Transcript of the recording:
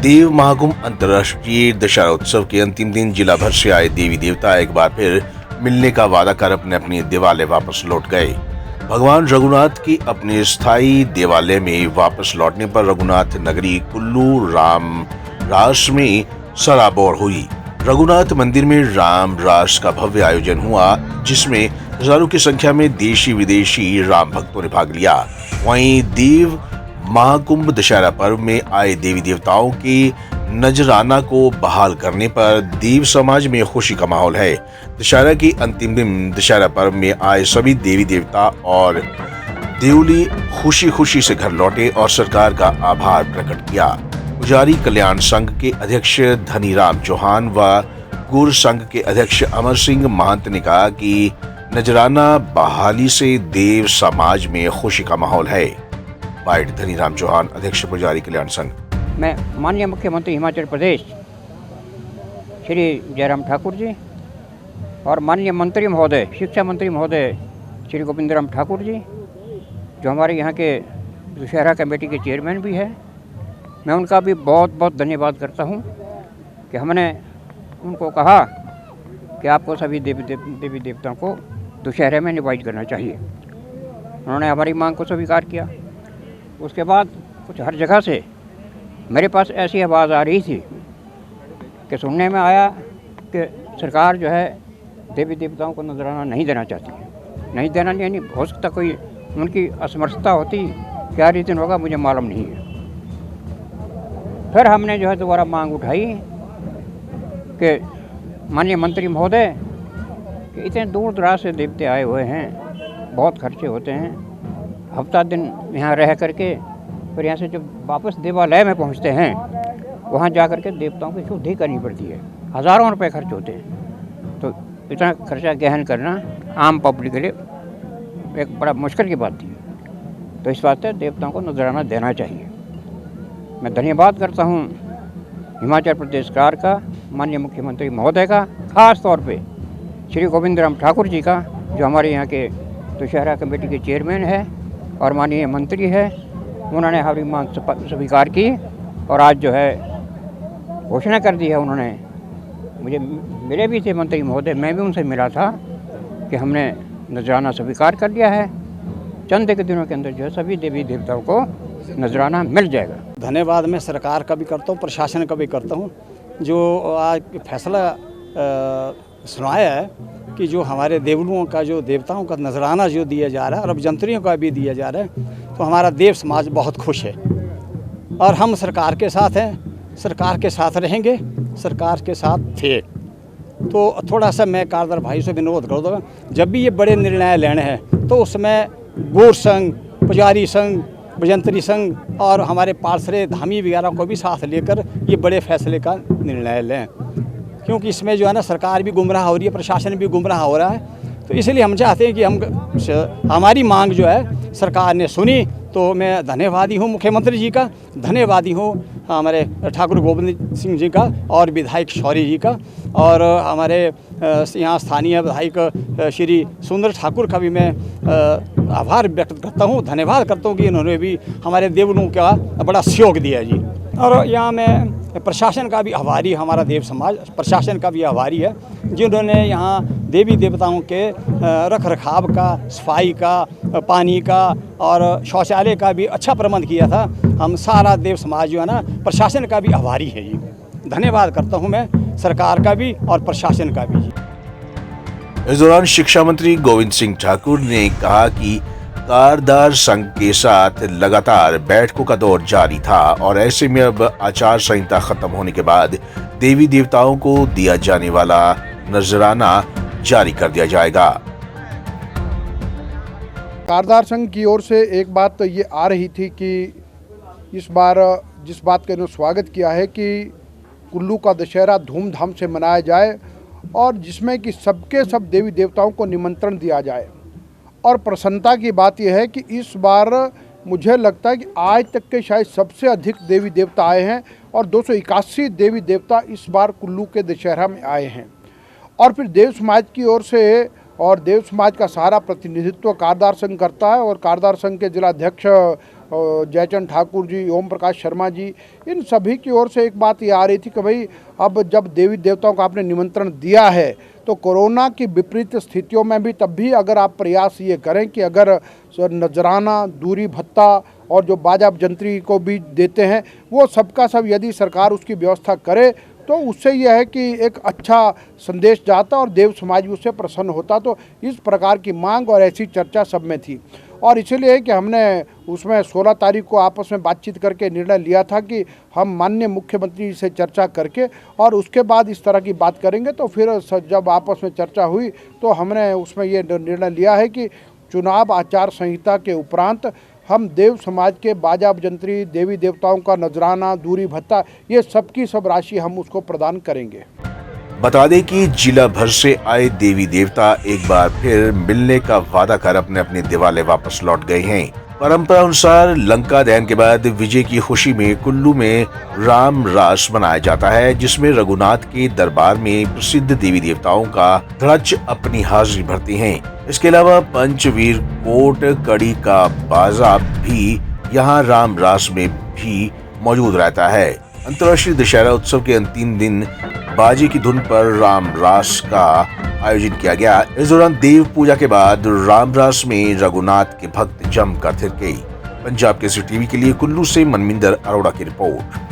देव महाकुंभ अंतर्राष्ट्रीय दशहरा उत्सव के अंतिम दिन जिला भर से आए देवी देवता एक बार फिर मिलने का वादा कर अपने अपने देवालय वापस लौट गए। भगवान रघुनाथ की अपने स्थायी देवालय में वापस लौटने पर रघुनाथ नगरी कुल्लू राम रास में सराबोर हुई। रघुनाथ मंदिर में राम रास का भव्य आयोजन हुआ, जिसमें हजारों की संख्या में देशी विदेशी राम भक्तों ने भाग लिया। वहीं देव महाकुंभ दशहरा पर्व में आए देवी देवताओं के नजराना को बहाल करने पर देव समाज में खुशी का माहौल है। दशहरा की अंतिम दिन दशहरा पर्व में आए सभी देवी देवता और देवली खुशी खुशी से घर लौटे और सरकार का आभार प्रकट किया। पुजारी कल्याण संघ के अध्यक्ष धनीराम चौहान व गुर संघ के अध्यक्ष अमर सिंह महंत ने कहा कि नजराना बहाली से देव समाज में खुशी का माहौल है। बाइट धनीराम चौहान, अध्यक्ष पुजारी कल्याण संघ। मैं माननीय मुख्यमंत्री हिमाचल प्रदेश श्री जयराम ठाकुर जी और माननीय मंत्री महोदय, शिक्षा मंत्री महोदय श्री गोविंद राम ठाकुर जी, जो हमारे यहाँ के दशहरा कमेटी के चेयरमैन भी है, मैं उनका भी बहुत बहुत धन्यवाद करता हूँ कि हमने उनको कहा कि आपको सभी देवी देवताओं को दशहरे में इनवाइट करना चाहिए। उन्होंने हमारी मांग को स्वीकार किया। उसके बाद कुछ हर जगह से मेरे पास ऐसी आवाज़ आ रही थी कि सुनने में आया कि सरकार जो है देवी देवताओं को नजराना नहीं देना चाहती है। नहीं देना यानी हो सकता कोई उनकी असमर्थता होती, क्या रीज़न होगा मुझे मालूम नहीं है। फिर हमने जो है दोबारा मांग उठाई कि माननीय मंत्री महोदय कि इतने दूर दराज से देवते आए हुए हैं, बहुत खर्चे होते हैं, हफ्ता दिन यहाँ रह करके फिर यहाँ से जब वापस देवालय में पहुँचते हैं वहाँ जा कर के देवताओं की शुद्धि करनी पड़ती है, हज़ारों रुपए खर्च होते हैं। तो इतना खर्चा गहन करना आम पब्लिक के लिए एक बड़ा मुश्किल की बात थी। तो इस बात से देवताओं को नजराना देना चाहिए। मैं धन्यवाद करता हूँ हिमाचल प्रदेश सरकार का, माननीय मुख्यमंत्री महोदय का, ख़ास तौर पे श्री गोविंद राम ठाकुर जी का, जो हमारे यहाँ के दशहरा कमेटी के चेयरमैन है और माननीय मंत्री है। उन्होंने हमारी मांग स्वीकार की और आज जो है घोषणा कर दी है। उन्होंने मुझे मिले भी थे मंत्री महोदय, मैं भी उनसे मिला था कि हमने नजराना स्वीकार कर लिया है। चंद के दिनों के अंदर जो है सभी देवी देवताओं को नजराना मिल जाएगा। धन्यवाद मैं सरकार का भी करता हूँ, प्रशासन का भी करता हूँ, जो आज फैसला सुनाया है कि जो हमारे देवलुओं का, जो देवताओं का नजराना जो दिया जा रहा है और अब जंत्रियों का भी दिया जा रहा है, तो हमारा देव समाज बहुत खुश है और हम सरकार के साथ हैं, सरकार के साथ रहेंगे, सरकार के साथ थे। तो थोड़ा सा मैं कारदार भाई से विनोद कर दूँगा, जब भी ये बड़े निर्णय लेने हैं तो उसमें गौर संघ, पुजारी संघ, भजंत्री संघ और हमारे पार्षद धामी वगैरह को भी साथ लेकर ये बड़े फैसले का निर्णय लें, क्योंकि इसमें जो है ना सरकार भी गुमराह हो रही है, प्रशासन भी गुमराह हो रहा है। तो इसलिए हम चाहते हैं कि हमारी मांग जो है सरकार ने सुनी। तो मैं धन्यवादी हूँ मुख्यमंत्री जी का, धन्यवादी हूँ हमारे ठाकुर गोविंद सिंह जी का और विधायक शौर्य जी का, और हमारे यहाँ स्थानीय विधायक श्री सुंदर ठाकुर का भी मैं आभार व्यक्त करता हूँ, धन्यवाद करता हूँ कि इन्होंने भी हमारे देवलों का बड़ा सहयोग दिया जी। और यहाँ मैं प्रशासन का भी आभारी, हमारा देव समाज प्रशासन का भी आभारी है, जिन्होंने यहाँ देवी देवताओं के रख रखाव का, सफाई का, पानी का और शौचालय का भी अच्छा प्रबंध किया था। हम सारा देव समाज जो है ना प्रशासन का भी आभारी है जी। धन्यवाद करता हूँ मैं सरकार का भी और प्रशासन का भी। इस दौरान शिक्षा मंत्री गोविंद सिंह ठाकुर ने कहा कि कारदार संघ के साथ लगातार बैठकों का दौर जारी था और ऐसे में अब आचार संहिता खत्म होने के बाद देवी देवताओं को दिया जाने वाला नजराना जारी कर दिया जाएगा। कारदार संघ की ओर से एक बात तो ये आ रही थी कि इस बार जिस बात का इन्होंने स्वागत किया है कि कुल्लू का दशहरा धूमधाम से मनाया जाए और जिसमें कि सबके सब देवी देवताओं को निमंत्रण दिया जाए। और प्रसन्नता की बात यह है कि इस बार मुझे लगता है कि आज तक के शायद सबसे अधिक देवी देवता आए हैं और 281 देवी देवता इस बार कुल्लू के दशहरा में आए हैं। और फिर देव समाज की ओर से और देव समाज का सारा प्रतिनिधित्व कारदार संघ करता है और कारदार संघ के जिलाध्यक्ष जयचंद ठाकुर जी, ओम प्रकाश शर्मा जी, इन सभी की ओर से एक बात ये आ रही थी कि भाई अब जब देवी देवताओं को आपने निमंत्रण दिया है तो कोरोना की विपरीत स्थितियों में भी तब भी अगर आप प्रयास ये करें कि अगर नजराना, दूरी भत्ता और जो बाजा जंत्री को भी देते हैं वो सबका सब यदि सरकार उसकी व्यवस्था करे तो उससे यह है कि एक अच्छा संदेश जाता और देव समाज भी उससे प्रसन्न होता। तो इस प्रकार की मांग और ऐसी चर्चा सब में थी और इसीलिए कि हमने उसमें 16 तारीख को आपस में बातचीत करके निर्णय लिया था कि हम माननीय मुख्यमंत्री से चर्चा करके और उसके बाद इस तरह की बात करेंगे। तो फिर जब आपस में चर्चा हुई तो हमने उसमें ये निर्णय लिया है कि चुनाव आचार संहिता के उपरांत हम देव समाज के बाजा जंत्री, देवी देवताओं का नजराना, दूरी भत्ता, ये सबकी सब राशि हम उसको प्रदान करेंगे। बता दें कि जिला भर से आए देवी देवता एक बार फिर मिलने का वादा कर अपने अपने दिवाले वापस लौट गए हैं। परंपरा अनुसार लंका दहन के बाद विजय की खुशी में कुल्लू में राम रास मनाया जाता है, जिसमें रघुनाथ के दरबार में प्रसिद्ध देवी देवताओं का ध्वज अपनी हाजिरी भरते हैं। इसके अलावा पंचवीर कोट कड़ी का बाजा भी यहाँ राम रास में भी मौजूद रहता है। अंतर्राष्ट्रीय दशहरा उत्सव के अंतिम दिन बाजे की धुन पर राम रास का आयोजन किया गया। इस दौरान देव पूजा के बाद राम रास में रघुनाथ के भक्त जमकर थिरके। पंजाब केसरी टीवी के लिए कुल्लू से मनमिंदर अरोड़ा की रिपोर्ट।